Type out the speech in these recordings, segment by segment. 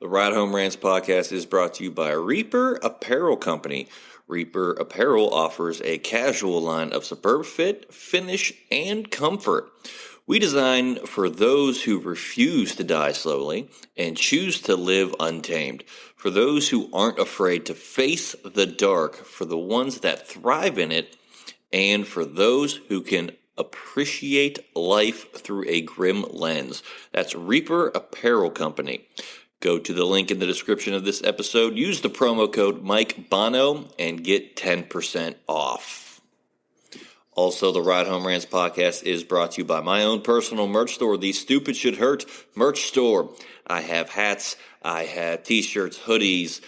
The Ride Home Rants podcast is brought to you by Reaper Apparel Company. Reaper Apparel offers a casual line of superb fit, finish, and comfort. We design for those who refuse to die slowly and choose to live untamed. For those who aren't afraid to face the dark, for the ones that thrive in it, and for those who can appreciate life through a grim lens. That's Reaper Apparel Company. Go to the link in the description of this episode, use the promo code Mike Bono, and get 10% off. Also, the Ride Home Rants podcast is brought to you by my own personal merch store, the Stupid Should Hurt merch store. I have hats, I have t-shirts, hoodies,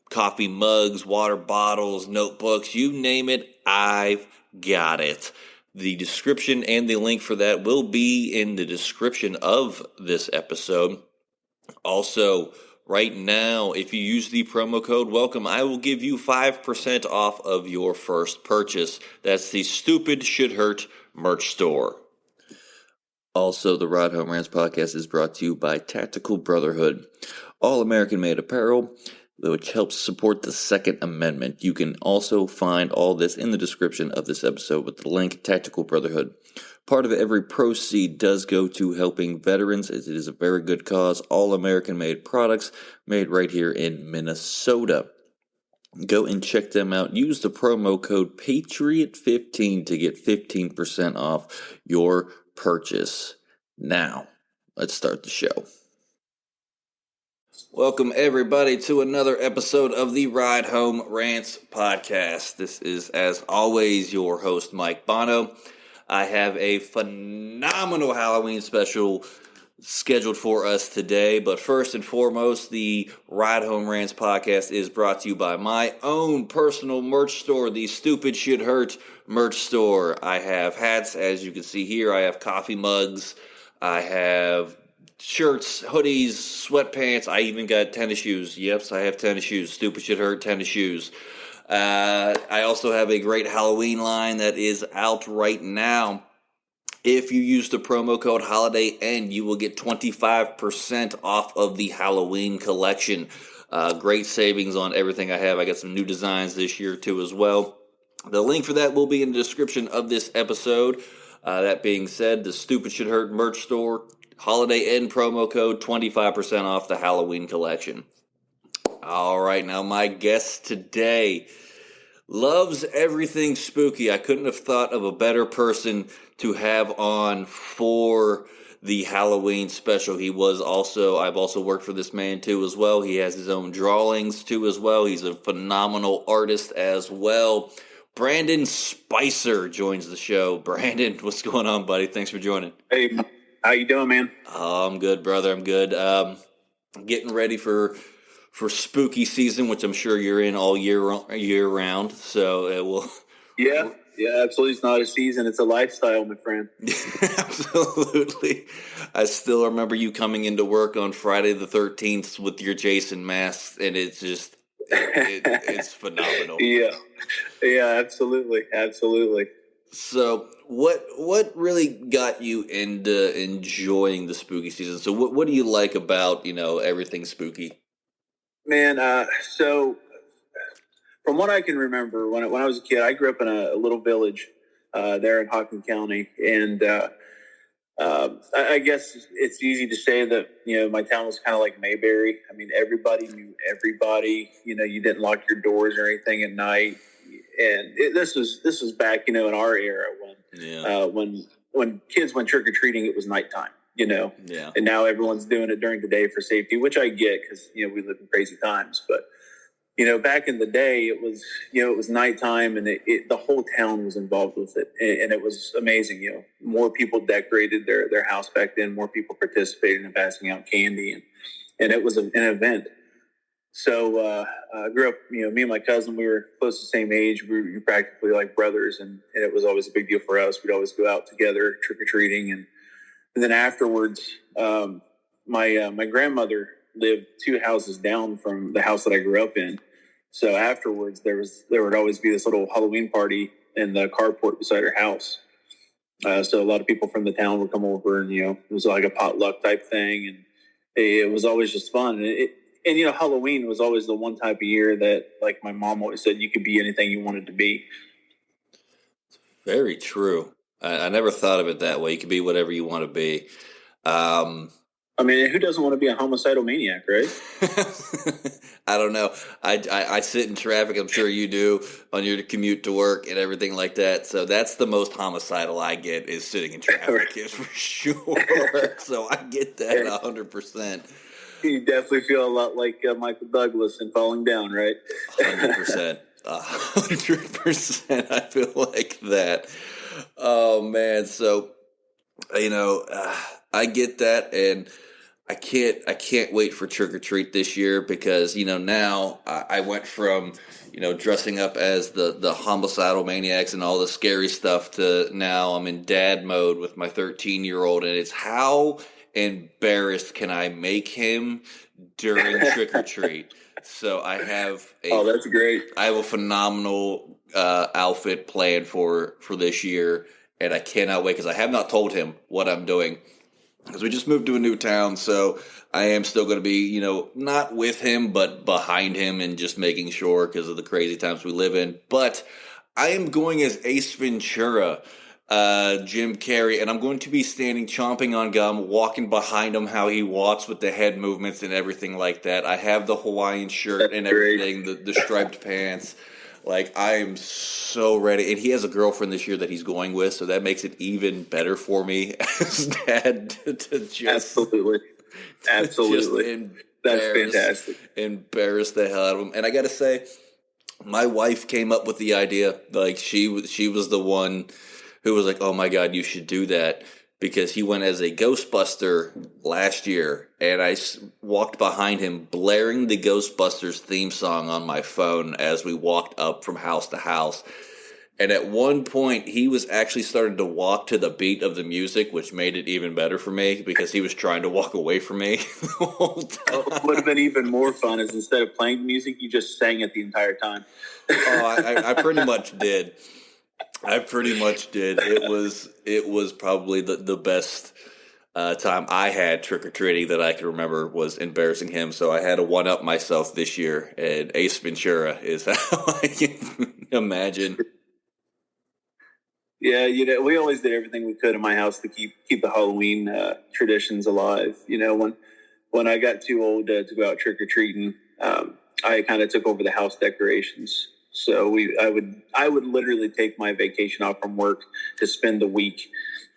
coffee mugs, water bottles, notebooks, you name it, I've got it. The description and the link for that will be in the description of this episode. Also, right now, if you use the promo code WELCOME, I will give you 5% off of your first purchase. That's the Stupid Should Hurt merch store. Also, the Ride Home Rants podcast is brought to you by Tactical Brotherhood, all American-made apparel, which helps support the Second Amendment. You can also find all this in the description of this episode with the link, Tactical Brotherhood. Part of every proceed does go to helping veterans, as it is a very good cause. All American-made products made right here in Minnesota. Go and check them out. Use the promo code PATRIOT15 to get 15% off your purchase. Now, let's start the show. Welcome, everybody, to another episode of the Ride Home Rants podcast. This is, as always, your host, Mike Bono. I have a phenomenal Halloween special scheduled for us today, but first and foremost, the Ride Home Rants podcast is brought to you by my own personal merch store, the Stupid Should Hurt merch store. I have hats, as you can see here. I have coffee mugs. I have shirts, hoodies, sweatpants. I even got tennis shoes. Yep, I have tennis shoes. Stupid Should Hurt tennis shoes. I also have a great Halloween line that is out right now. If you use the promo code HOLIDAYEND, you will get 25% off of the Halloween collection. Great savings on everything I have. I got some new designs this year too as well. The link for that will be in the description of this episode. That being said, the Stupid Should Hurt merch store, Holiday End promo code, 25% off the Halloween collection. All right, now my guest today loves everything spooky. I couldn't have thought of a better person to have on for the Halloween special. I've also worked for this man too as well. He has his own drawings too as well. He's a phenomenal artist as well. Brandon Spicer joins the show. Brandon, what's going on, buddy? Thanks for joining. Hey, how you doing, man? Oh, I'm good, brother. I'm good. Getting ready for spooky season, which I'm sure you're in all year round. So it will. Yeah, absolutely. It's not a season; it's a lifestyle, my friend. Absolutely. I still remember you coming into work on Friday the 13th with your Jason mask, and it's just it's phenomenal. Yeah, absolutely. So what really got you into enjoying the spooky season? So what do you like about everything spooky? Man, so from what I can remember, when I was a kid, I grew up in a little village there in Hocking County, and I guess it's easy to say that my town was kind of like Mayberry. I mean, everybody knew everybody. You didn't lock your doors or anything at night, and this was back in our era when kids went trick or treating. It was nighttime. Yeah. And now everyone's doing it during the day for safety, which I get because, we live in crazy times. But, back in the day, it was nighttime and the whole town was involved with it. And it was amazing. More people decorated their house back then. More people participated in passing out candy. And it was an event. So I grew up, me and my cousin, we were close to the same age. We were practically like brothers. And it was always a big deal for us. We'd always go out together trick-or-treating. And then afterwards, my grandmother lived 2 houses down from the house that I grew up in. So afterwards, there would always be this little Halloween party in the carport beside her house. So a lot of people from the town would come over, and it was like a potluck type thing, and it was always just fun. And and Halloween was always the one type of year that, like my mom always said, you could be anything you wanted to be. Very true. I never thought of it that way. You can be whatever you want to be. Um, I mean, who doesn't want to be a homicidal maniac, right? I don't know. I sit in traffic. I'm sure you do on your commute to work and everything like that. So that's the most homicidal I get is sitting in traffic, is for sure. So I get that 100%. You definitely feel a lot like Michael Douglas in Falling Down, right? 100%. 100%. I feel like that. Oh man. So I get that, and I can't wait for trick or treat this year because now I went from dressing up as the homicidal maniacs and all the scary stuff to now I'm in dad mode with my 13-year-old, and it's how embarrassed can I make him during trick or treat. So I have that's great. I have a phenomenal outfit planned for this year, and I cannot wait because I have not told him what I'm doing. Because we just moved to a new town, so I am still going to be, not with him, but behind him and just making sure because of the crazy times we live in. But I am going as Ace Ventura, Jim Carrey, and I'm going to be standing chomping on gum, walking behind him how he walks with the head movements and everything like that. I have the Hawaiian shirt and everything, the striped pants. Like, I am so ready. And he has a girlfriend this year that he's going with, so that makes it even better for me as dad to just... Absolutely. That's fantastic. Embarrass the hell out of him. And I got to say, my wife came up with the idea. Like, she was the one who was like, oh, my God, you should do that. Because he went as a Ghostbuster last year, and I walked behind him blaring the Ghostbusters theme song on my phone as we walked up from house to house. And at one point, he was actually starting to walk to the beat of the music, which made it even better for me because he was trying to walk away from me the whole time. What would have been even more fun is instead of playing music, you just sang it the entire time. I pretty much did. It was probably the best time I had trick-or-treating that I can remember was embarrassing him. So I had to one-up myself this year, and Ace Ventura is how I can imagine. Yeah, we always did everything we could in my house to keep the Halloween traditions alive. When I got too old to go out trick-or-treating, I kind of took over the house decorations. So I would literally take my vacation off from work to spend the week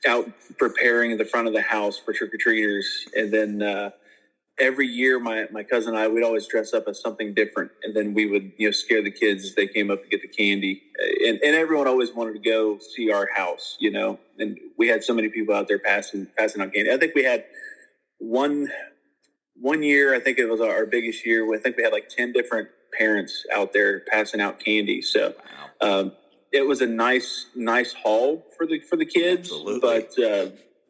out preparing the front of the house for trick-or-treaters. And then every year my cousin and I would always dress up as something different. And then we would, scare the kids as they came up to get the candy. And everyone always wanted to go see our house, and we had so many people out there passing out candy. I think we had one year, I think it was our biggest year. I think we had like 10 different parents out there passing out candy. So it was a nice haul for the kids. Absolutely. But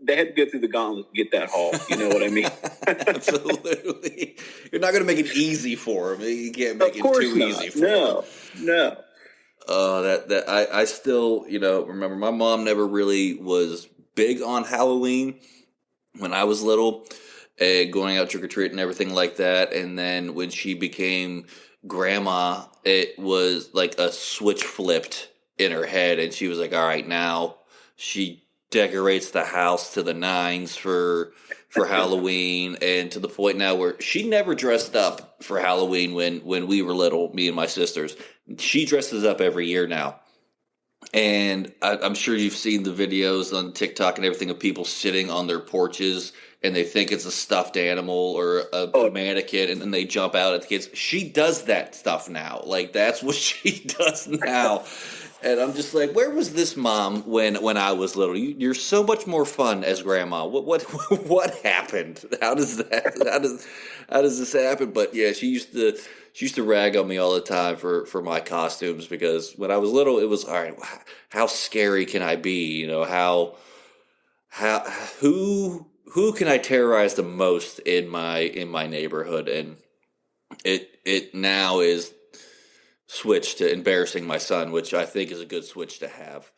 they had to go through the gauntlet to get that haul. You know what I mean? Absolutely. You're not going to make it easy for them. You can't make it too easy for them. No. I still, remember my mom never really was big on Halloween when I was little, going out trick-or-treat and everything like that. And then when she became grandma, it was like a switch flipped in her head, and she was like, all right, now she decorates the house to the nines for Halloween, and to the point now where she never dressed up for Halloween when we were little, me and my sisters. She dresses up every year now. And I'm sure you've seen the videos on TikTok and everything of people sitting on their porches and they think it's a stuffed animal or a mannequin, and then they jump out at the kids. She does that stuff now. Like, that's what she does now. And I'm just like, where was this mom when I was little? You're so much more fun as grandma. What happened? How does this happen? But yeah, she used to rag on me all the time for my costumes, because when I was little, it was, all right, how scary can I be? Who can I terrorize the most in my neighborhood? And it now is switched to embarrassing my son, which I think is a good switch to have.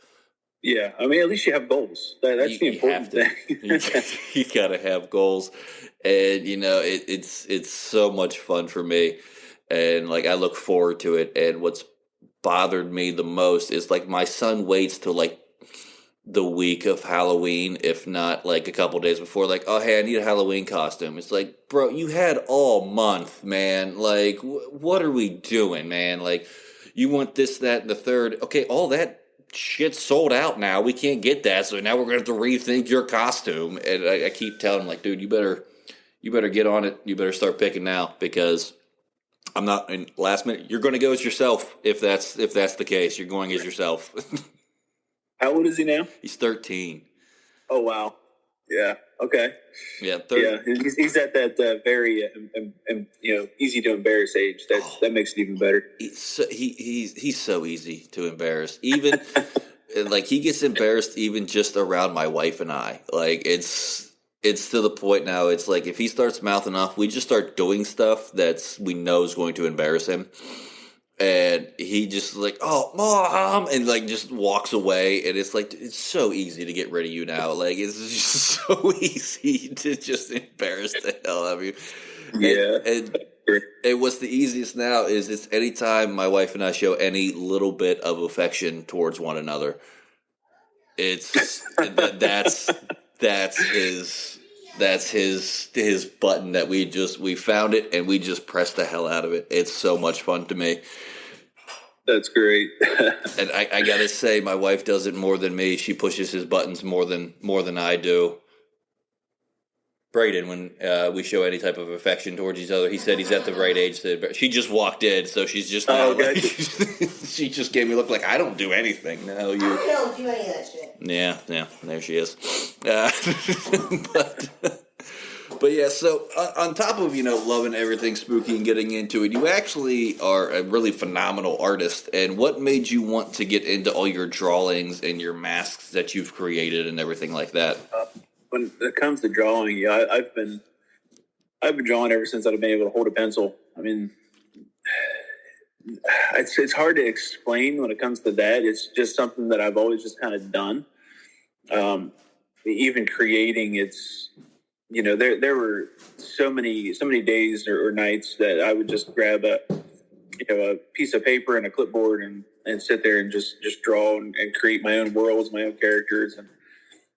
Yeah, I mean, at least you have goals. That's the You have important to. thing. You gotta have goals, and it's so much fun for me, and like I look forward to it. And what's bothered me the most is like my son waits till like the week of Halloween, if not like a couple days before, like, oh, hey, I need a Halloween costume. It's like, bro, you had all month, man. Like, what are we doing, man? Like, you want this, that, and the third. Okay, all that shit's sold out now. We can't get that, so now we're gonna have to rethink your costume. And I keep telling him, like, dude, you better get on it. You better start picking now because I'm not in last minute. You're gonna go as yourself if that's the case. You're going as yourself. How old is he now? He's 13. Oh, wow. Yeah. Okay. Yeah, Yeah. He's at that very, easy to embarrass age. That makes it even better. He's so easy to embarrass. Even like he gets embarrassed even just around my wife and I. Like it's to the point now. It's like if he starts mouthing off, we just start doing stuff we know is going to embarrass him. And he just like, oh, mom, and like just walks away. And it's like, it's so easy to get rid of you now. Like, it's just so easy to just embarrass the hell out of you. Yeah. And what's the easiest now is it's anytime my wife and I show any little bit of affection towards one another. That's his button that we found it and we just press the hell out of it. It's so much fun to me. That's great. And I gotta say, my wife does it more than me. She pushes his buttons more than I do. Brayden, when we show any type of affection towards each other, he said he's at the right age to. She just walked in, so she's just now. Okay. She just gave me a look like I don't do anything. No, you. I don't do any of that shit. Yeah, there she is. But yeah, so on top of loving everything spooky and getting into it, you actually are a really phenomenal artist. And what made you want to get into all your drawings and your masks that you've created and everything like that? When it comes to drawing, yeah, I've been drawing ever since I've been able to hold a pencil. I mean, it's hard to explain when it comes to that. It's just something that I've always just kind of done. Even creating, there were so many days or nights that I would just grab a piece of paper and a clipboard and sit there and just draw and create my own worlds, my own characters, and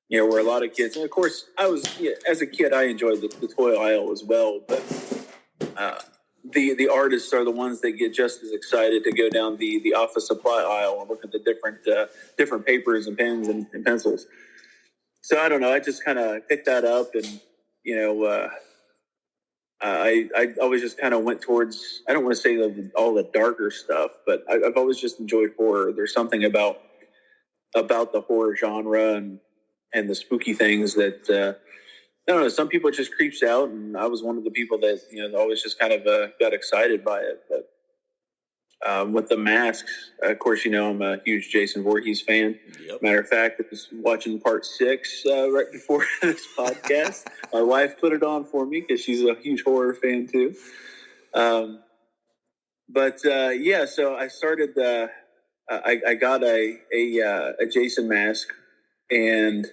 where a lot of kids, and of course I was, as a kid, I enjoyed the toy aisle as well, but the artists are the ones that get just as excited to go down the office supply aisle and look at the different papers and pens and pencils. So I don't know, I just kind of picked that up, and I always just kind of went towards, I don't want to say all the darker stuff, but I've always just enjoyed horror. There's something about the horror genre and the spooky things that I don't know. Some people it just creeps out, and I was one of the people that always just kind of got excited by it. But with the masks, of course, I'm a huge Jason Voorhees fan. Yep. Matter of fact, I was watching part 6 right before this podcast. My wife put it on for me because she's a huge horror fan too. So I started. I got a Jason mask, and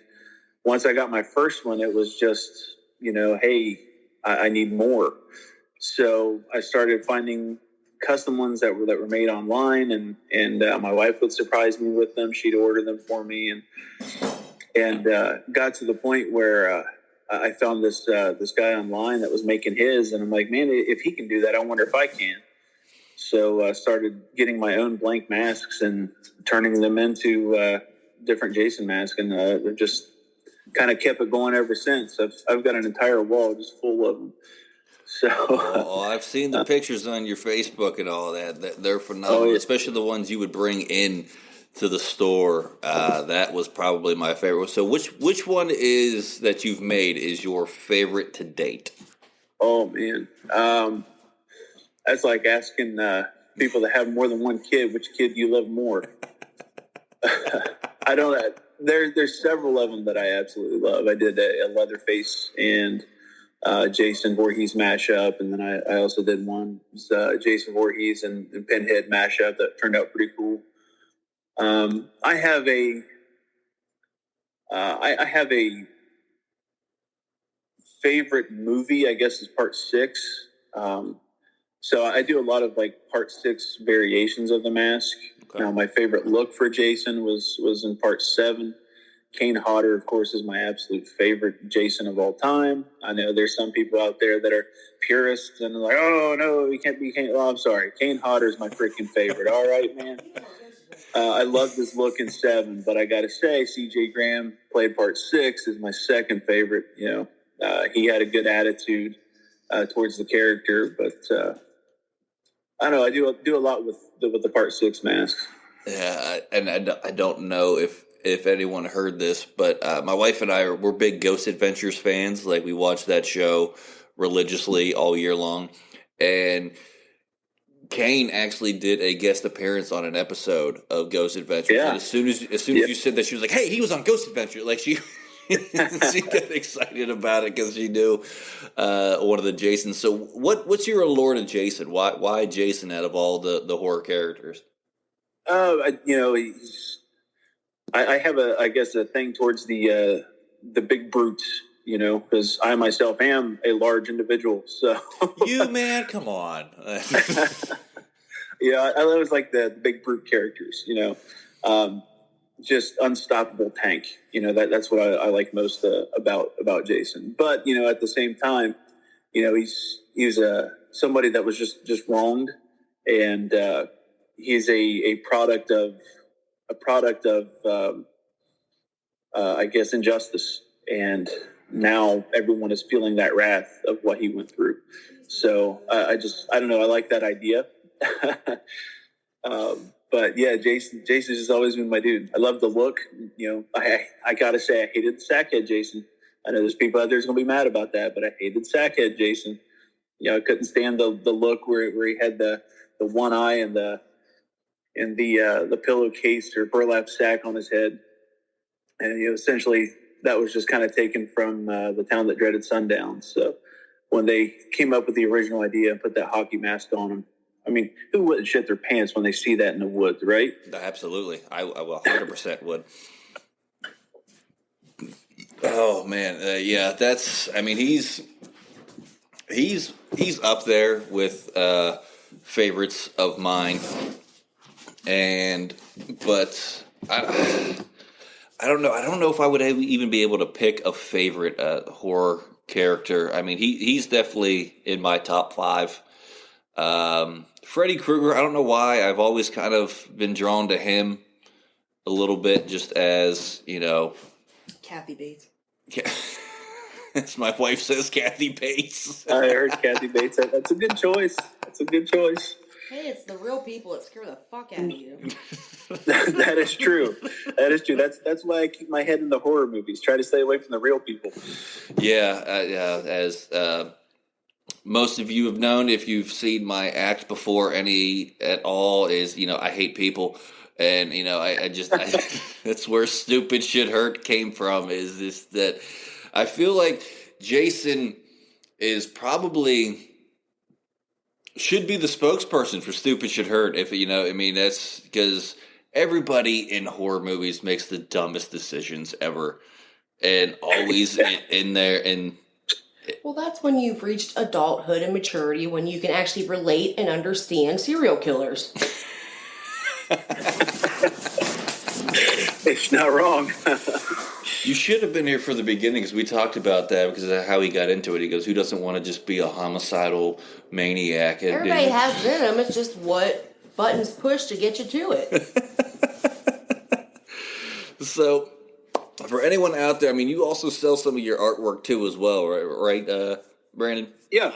once I got my first one, it was just, hey, I need more. So I started finding custom ones that were made online, and my wife would surprise me with them. She'd order them for me, and got to the point where I found this guy online that was making his, and I'm like, man, if he can do that, I wonder if I can. So I started getting my own blank masks and turning them into different Jason masks, and they're just kind of kept it going ever since. I've got an entire wall just full of them. So I've seen the pictures on your Facebook and all that. They're phenomenal, especially the ones you would bring in to the store. That was probably my favorite. So which one is that you've made is your favorite to date? Oh man, that's like asking people that have more than one kid, which kid you love more. I don't. There's several of them that I absolutely love. I did a Leatherface and Jason Voorhees mashup, and then I also did one Jason Voorhees and Pinhead mashup that turned out pretty cool. I have a I have a favorite movie, I guess, is Part 6. So I do a lot of like Part 6 variations of the mask. Okay. Now, my favorite look for Jason was in Part 7. Kane Hodder, of course, is my absolute favorite Jason of all time. I know there's some people out there that are purists and like, oh no, he can't be Kane. Oh, I'm sorry, Kane Hodder is my freaking favorite. All right, man. I love this look in 7, but I got to say, C.J. Graham played Part 6 is my second favorite. He had a good attitude towards the character, but I don't know. I do a lot with the Part 6 mask. Yeah, and I don't know if anyone heard this, but my wife and we're big Ghost Adventures fans. Like, we watch that show religiously all year long, and Kane actually did a guest appearance on an episode of Ghost Adventures. Yeah. And as soon as you said that, she was like, "Hey, he was on Ghost Adventures!" Like, she she got excited about it because she knew one of the Jasons. So, what's your allure to Jason? Why Jason out of all the horror characters? I have a thing towards the big brutes, because I myself am a large individual. So you, man, come on. Yeah, I always like the big brute characters. Just unstoppable tank. That's what I like most about Jason. But at the same time, he's somebody that was just wronged, and he's a product of I guess injustice, and now everyone is feeling that wrath of what he went through. So I don't know. I like that idea. But yeah, Jason's just always been my dude. I love the look. I gotta say, I hated the sackhead Jason. I know there's people out there who's gonna be mad about that, but I hated sackhead Jason. I couldn't stand the look where he had the one eye and the pillowcase or burlap sack on his head, and essentially that was just kind of taken from The Town That Dreaded Sundown. So when they came up with the original idea and put that hockey mask on him, I mean, who wouldn't shit their pants when they see that in the woods, right? Absolutely, I 100% would. Oh man, yeah, that's. I mean, he's up there with favorites of mine, but I don't know. I don't know if I would even be able to pick a favorite horror character. I mean, he's definitely in my top 5. Freddy Krueger, I don't know why. I've always kind of been drawn to him a little bit, just as, Kathy Bates. As my wife says, Kathy Bates. I heard Kathy Bates. That's a good choice. Hey, it's the real people that scare the fuck out of you. That is true. That's why I keep my head in the horror movies. Try to stay away from the real people. Yeah, as most of you have known, if you've seen my act before any at all, is I hate people, and that's where Stupid Shit Hurt came from. Is this that I feel like Jason is probably should be the spokesperson for Stupid Shit Hurt. If that's because everybody in horror movies makes the dumbest decisions ever, and always in there and. Well, that's when you've reached adulthood and maturity, when you can actually relate and understand serial killers. It's not wrong. You should have been here for the beginning, because we talked about that because of how he got into it. He goes, who doesn't want to just be a homicidal maniac? Everybody has it in them. It's just what buttons push to get you to it. So, for anyone out there, I mean, you also sell some of your artwork too as well, right, Brandon? Yeah,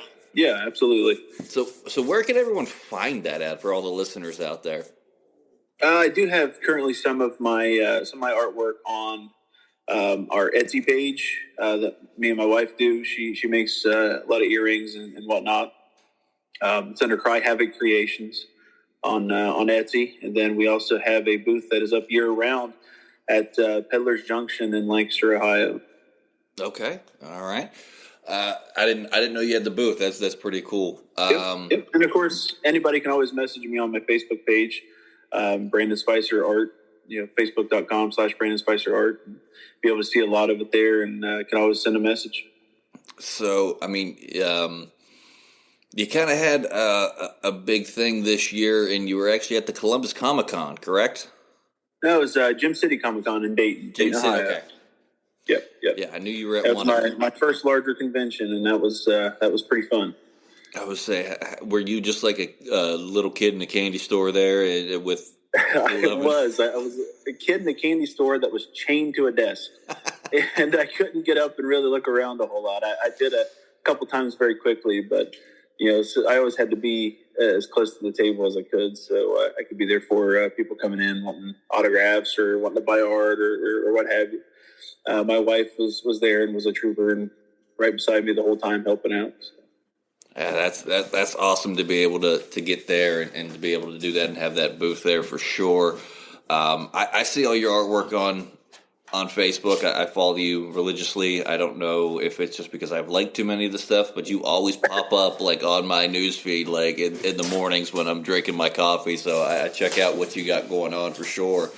absolutely. So where can everyone find that at for all the listeners out there? I do have currently some of my artwork on our Etsy page that me and my wife do. She makes a lot of earrings and whatnot. It's under Cry Havoc Creations on Etsy, and then we also have a booth that is up year round at Peddler's Junction in Lancaster, Ohio. Okay, all right. I didn't know you had the booth. That's pretty cool. Yep. And of course, anybody can always message me on my Facebook page, Brandon Spicer Art. Facebook.com/BrandonSpicerArt. Be able to see a lot of it there, and can always send a message. So, I mean, you kind of had a big thing this year, and you were actually at the Columbus Comic Con, correct? No, it was Gym City Comic Con in Dayton, Ohio. Okay. Yep. Yeah, I knew you were at that one. was my first larger convention, and that was pretty fun. I would say, were you just like a little kid in a candy store there with? I was a kid in a candy store that was chained to a desk, and I couldn't get up and really look around a whole lot. I did a couple times very quickly, but so I always had to be as close to the table as I could, so I could be there for people coming in wanting autographs or wanting to buy art or what have you. My wife was there and was a trooper and right beside me the whole time helping out. So. Yeah, that's awesome to be able to get there and to be able to do that and have that booth there for sure. I see all your artwork on Facebook. I follow you religiously. I don't know if it's just because I've liked too many of the stuff, but you always pop up like on my newsfeed, like in the mornings when I'm drinking my coffee. So I check out what you got going on for sure.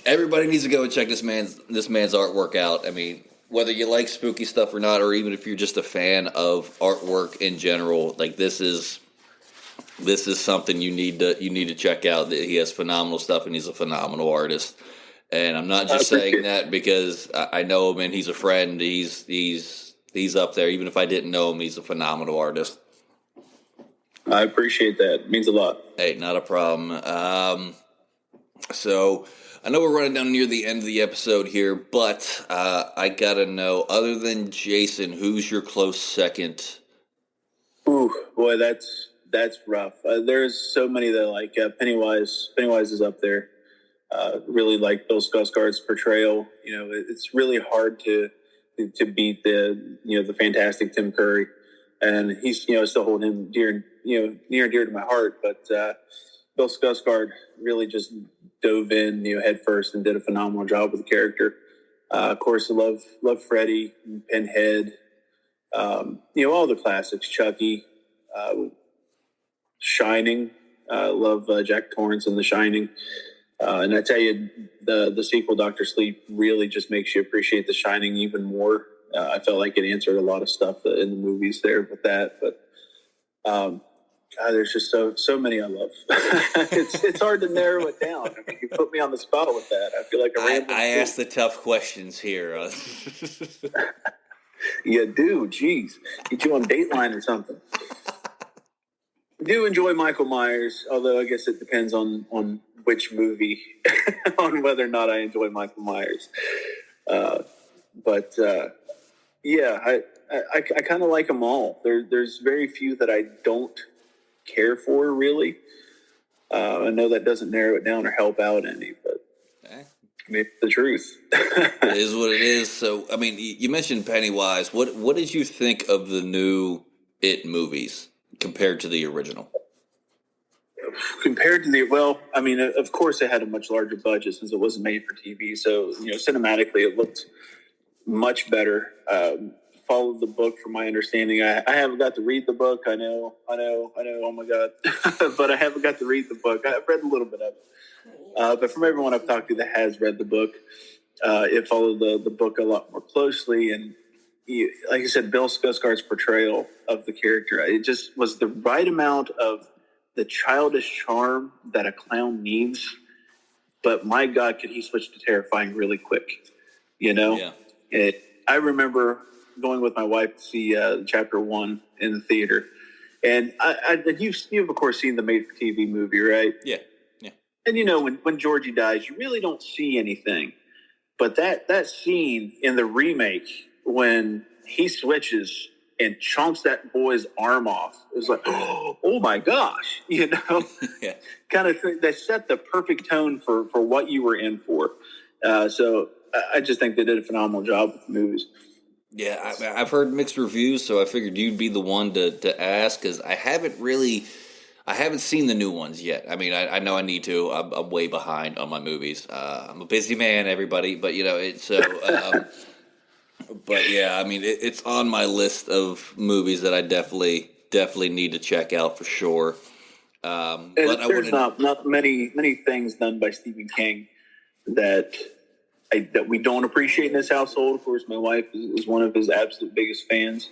Everybody needs to go and check this man's artwork out. I mean, whether you like spooky stuff or not, or even if you're just a fan of artwork in general, like this is something you need to check out. He has phenomenal stuff, and he's a phenomenal artist. And I'm not just saying that because I know him and he's a friend. He's up there. Even if I didn't know him, he's a phenomenal artist. I appreciate that. It means a lot. Hey, not a problem. So I know we're running down near the end of the episode here, but I gotta know, other than Jason, who's your close second? Ooh, boy, that's rough. There's so many that I like. Pennywise is up there. Really like Bill Skarsgård's portrayal. It's really hard to beat the fantastic Tim Curry, and he's still holding him near and dear to my heart. But Bill Skarsgård really just dove in head first and did a phenomenal job with the character. Of course, I love Freddy, Pinhead, all the classics, Chucky, Shining. Love Jack Torrance in The Shining. And I tell you, the sequel, Dr. Sleep, really just makes you appreciate The Shining even more. I felt like it answered a lot of stuff in the movies there with that. But God, there's just so many I love. It's hard to narrow it down. I mean, you put me on the spot with that. I feel like I ask the tough questions here. You do, geez. Get you on Dateline or something. I do enjoy Michael Myers, although I guess it depends on which movie, on whether or not I enjoy Michael Myers. Yeah, I kind of like them all. There's very few that I don't care for, really. I know that doesn't narrow it down or help out any, but I mean, it's the truth. It is what it is. So, I mean, you mentioned Pennywise. What did you think of the new It movies compared to the original? Compared to of course it had a much larger budget since it wasn't made for TV. So, cinematically it looked much better. Followed the book from my understanding. I haven't got to read the book. I know. Oh my God. But I haven't got to read the book. I've read a little bit of it. But from everyone I've talked to that has read the book, it followed the book a lot more closely. And like I said, Bill Skarsgård's portrayal of the character, it just was the right amount of the childish charm that a clown needs. But my God, could he switch to terrifying really quick? Yeah. I remember going with my wife to see Chapter 1 in the theater. And you've of course seen the made-for-TV movie, right? Yeah. And when Georgie dies, you really don't see anything. But that scene in the remake when he switches and chomps that boy's arm off, it was like, oh my gosh, Yeah. Kind of thing. They set the perfect tone for what you were in for. So I just think they did a phenomenal job with the movies. Yeah, I've heard mixed reviews, so I figured you'd be the one to ask, because I haven't seen the new ones yet. I mean, I know I need to. I'm way behind on my movies. I'm a busy man, everybody, but it's but yeah, I mean, it's on my list of movies that I definitely need to check out for sure. But there's not many things done by Stephen King that we don't appreciate in this household. Of course, my wife is one of his absolute biggest fans.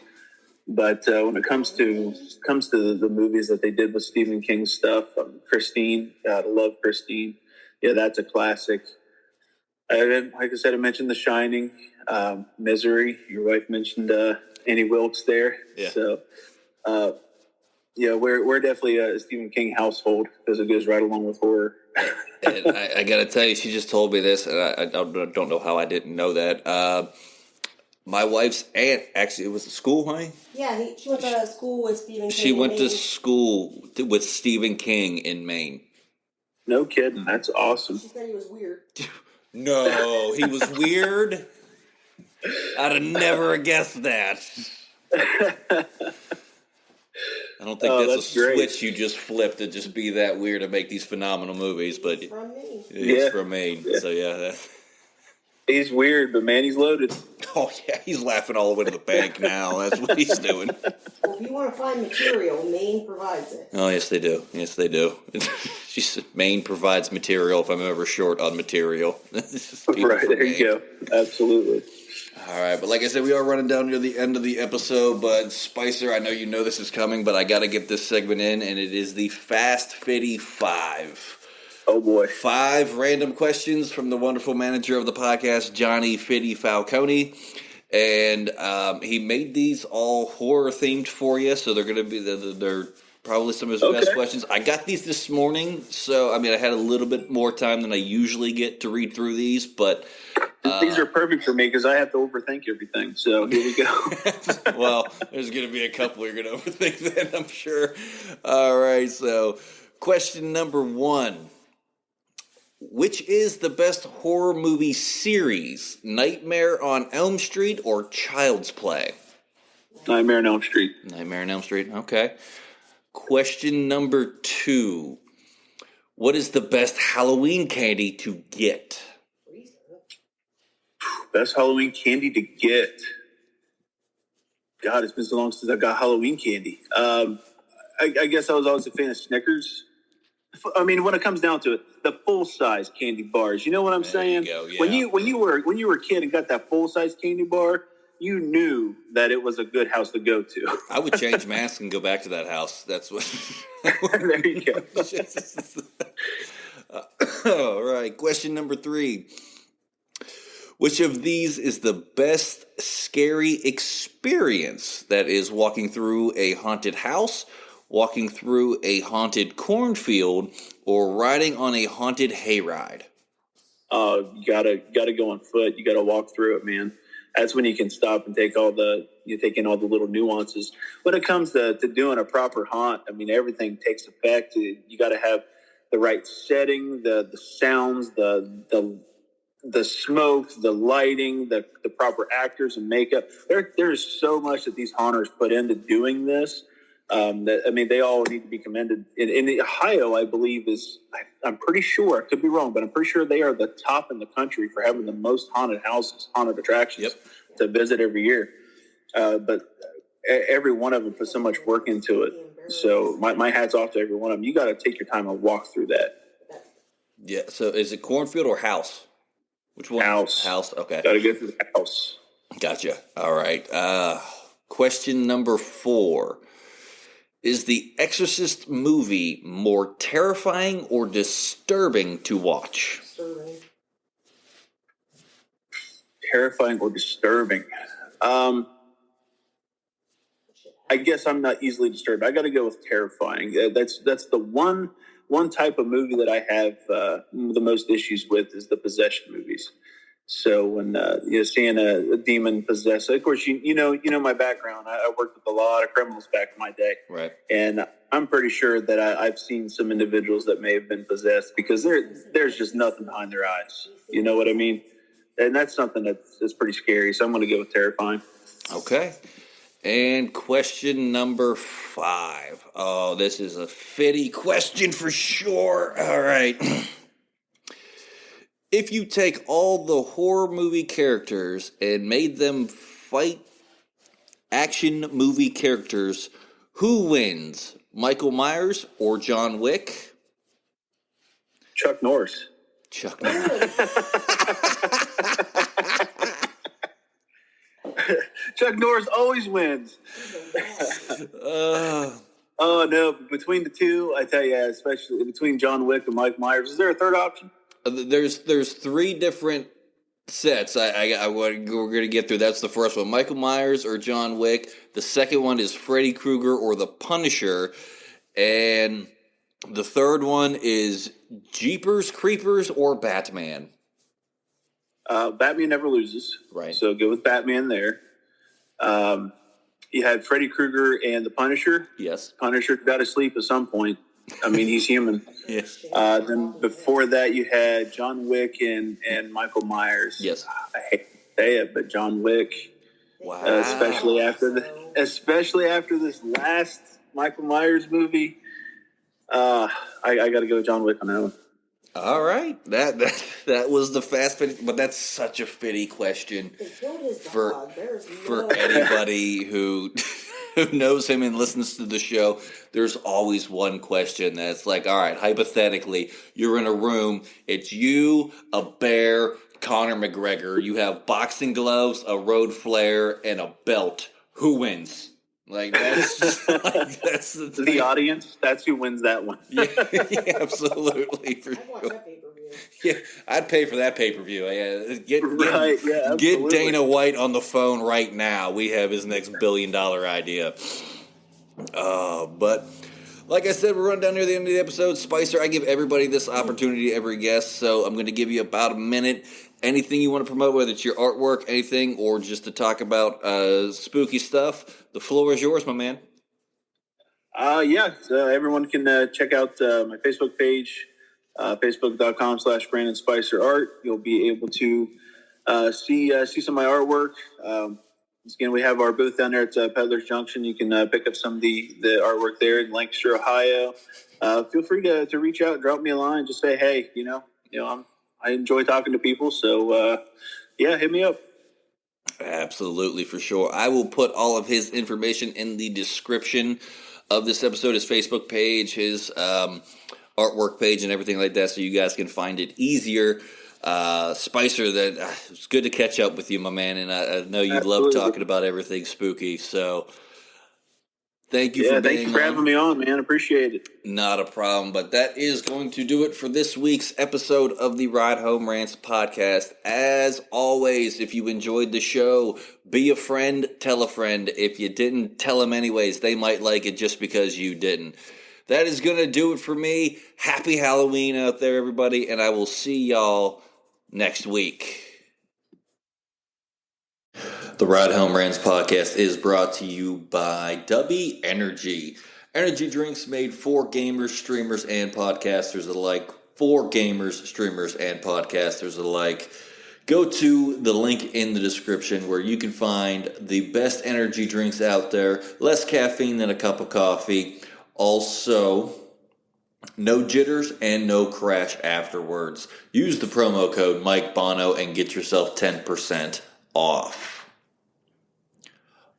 But when it comes to the movies that they did with Stephen King's stuff, Christine, God, I love Christine. Yeah, that's a classic. Like I said, I mentioned The Shining, Misery. Your wife mentioned Annie Wilkes there. Yeah. So, yeah, we're definitely a Stephen King household because it goes right along with horror. And I got to tell you, she just told me this, and I don't know how I didn't know that. My wife's aunt, actually, it was a school, honey? Yeah, she went to school with Stephen King. She went to school with Stephen King in Maine. No kidding. That's awesome. She said he was weird. No, he was weird? I'd have never guessed that. I don't think that's a great switch you just flipped to just be that weird to make these phenomenal movies, but From Maine. he's from Maine, so yeah. He's weird, but man, he's loaded. Oh yeah, he's laughing all the way to the bank now. That's what he's doing. Well, if you want to find material, Maine provides it. Oh yes, they do. Yes, they do. She said Maine provides material if I'm ever short on material. Right, there you go. Absolutely. All right, but like I said, we are running down near the end of the episode, but Spicer, I know you know this is coming, but I got to get this segment in, and it is the Fast Fitty 5. Oh, boy. 5 random questions from the wonderful manager of the podcast, Johnny Fitty Falcone, and he made these all horror-themed for you, so they're going to be, they're probably some of his best questions. I got these this morning, so, I mean, I had a little bit more time than I usually get to read through these, but... these are perfect for me because I have to overthink everything. So here we go. Well, there's going to be a couple you're going to overthink then, I'm sure. All right, so question number 1. Which is the best horror movie series, Nightmare on Elm Street or Child's Play? Nightmare on Elm Street. Nightmare on Elm Street, okay. Question number 2. What is the best Halloween candy to get? Best Halloween candy to get. God, it's been so long since I got Halloween candy. I guess I was always a fan of Snickers. I mean, when it comes down to it, the full size candy bars. You know what I'm saying? You go, yeah. When you were a kid and got that full size candy bar, you knew that it was a good house to go to. I would change masks and go back to that house. That's what. There you go. All right. Question number 3. Which of these is the best scary experience? That is walking through a haunted house, walking through a haunted cornfield, or riding on a haunted hayride? You gotta go on foot. You gotta walk through it, man. That's when you can stop and take in all the little nuances. When it comes to doing a proper haunt, I mean, everything takes effect. You got to have the right setting, the sounds, the smoke, the lighting, the proper actors and makeup. There's so much that these haunters put into doing this. They all need to be commended. In Ohio, I believe I'm pretty sure, I could be wrong, but I'm pretty sure they are the top in the country for having the most haunted houses, haunted attractions to visit every year. But every one of them put so much work into it. So my hat's off to every one of them. You got to take your time and walk through that. Yeah. So is it cornfield or house? Which one? House. House. Okay. Got to go through the house. Gotcha. All right. Question number 4. Is the Exorcist movie more terrifying or disturbing to watch? Disturbing. Terrifying or disturbing? I guess I'm not easily disturbed. I got to go with terrifying. That's the one type of movie that I have the most issues with is the possession movies. So when you're seeing a demon possessed, of course you know my background. I worked with a lot of criminals back in my day, right? And I'm pretty sure that I've seen some individuals that may have been possessed because there's just nothing behind their eyes. You know what I mean? And that's something that's pretty scary. So I'm going to go with terrifying. Okay. And question number 5. Oh, this is a fitty question for sure. All right. If you take all the horror movie characters and made them fight action movie characters, who wins? Michael Myers or John Wick? Chuck Norris. Chuck Norris. Chuck Norris always wins. Oh no! Between the two, I tell you, especially between John Wick and Mike Myers, is there a third option? There's three different sets. We're going to get through. That's the first one: Michael Myers or John Wick. The second one is Freddy Krueger or the Punisher, and the third one is Jeepers Creepers or Batman. Batman never loses, right? So go with Batman there. You had Freddy Krueger and the Punisher. Yes. Punisher got to sleep at some point. I mean, he's human. Yes. Then before that, you had John Wick and Michael Myers. Yes. I hate to say it, but John Wick. Wow. Especially after this last Michael Myers movie. I got to go with John Wick on that one. All right, that was the fast fitting, but that's such a fitty question for anybody who knows him and listens to the show. There's always one question that's like, all right, hypothetically, you're in a room, it's you, a bear, Conor McGregor, you have boxing gloves, a road flare, and a belt. Who wins? Like that's the audience. That's who wins that one. yeah, absolutely for sure. Yeah, I'd pay for that pay-per-view. Get Dana White on the phone right now. We have his next $1 billion idea. But like I said, we're running down near the end of the episode. Spicer, I give everybody this opportunity, every guest, so I'm going to give you about a minute. Anything you want to promote, whether it's your artwork, anything, or just to talk about spooky stuff, the floor is yours, my man. So everyone can check out my Facebook page, facebook.com/Brandon Spicer Art. You'll be able to see some of my artwork. Again, we have our booth down there at Peddler's Junction. You can pick up some of the artwork there in Lancaster, Ohio. Feel free to reach out, drop me a line, just say, hey, I enjoy talking to people, so hit me up. Absolutely, for sure. I will put all of his information in the description of this episode, his Facebook page, his artwork page, and everything like that, so you guys can find it easier. Spicer, it's good to catch up with you, my man, and I know you love talking about everything spooky, so thank you for being on. Thank you for having me on, man. Appreciate it. Not a problem, but that is going to do it for this week's episode of the Ride Home Rants podcast. As always, if you enjoyed the show, be a friend, tell a friend. If you didn't, tell them anyways. They might like it just because you didn't. That is going to do it for me. Happy Halloween out there, everybody, and I will see y'all next week. The Ride Home Rants podcast is brought to you by Dubby Energy. Energy drinks made for gamers, streamers, and podcasters alike. For gamers, streamers, and podcasters alike. Go to the link in the description where you can find the best energy drinks out there. Less caffeine than a cup of coffee. Also, no jitters and no crash afterwards. Use the promo code Mike Bono and get yourself 10% off.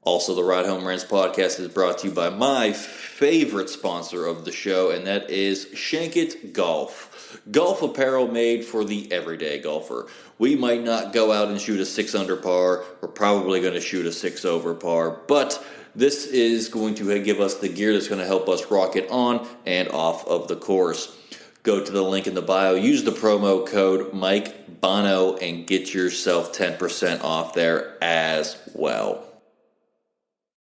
Also, the Ride Home Rants podcast is brought to you by my favorite sponsor of the show, and that is Shankit Golf. Golf apparel made for the everyday golfer. We might not go out and shoot a 6 under par. We're probably going to shoot a 6 over par, but this is going to give us the gear that's going to help us rocket on and off of the course. Go to the link in the bio, use the promo code Mike Bono, and get yourself 10% off there as well.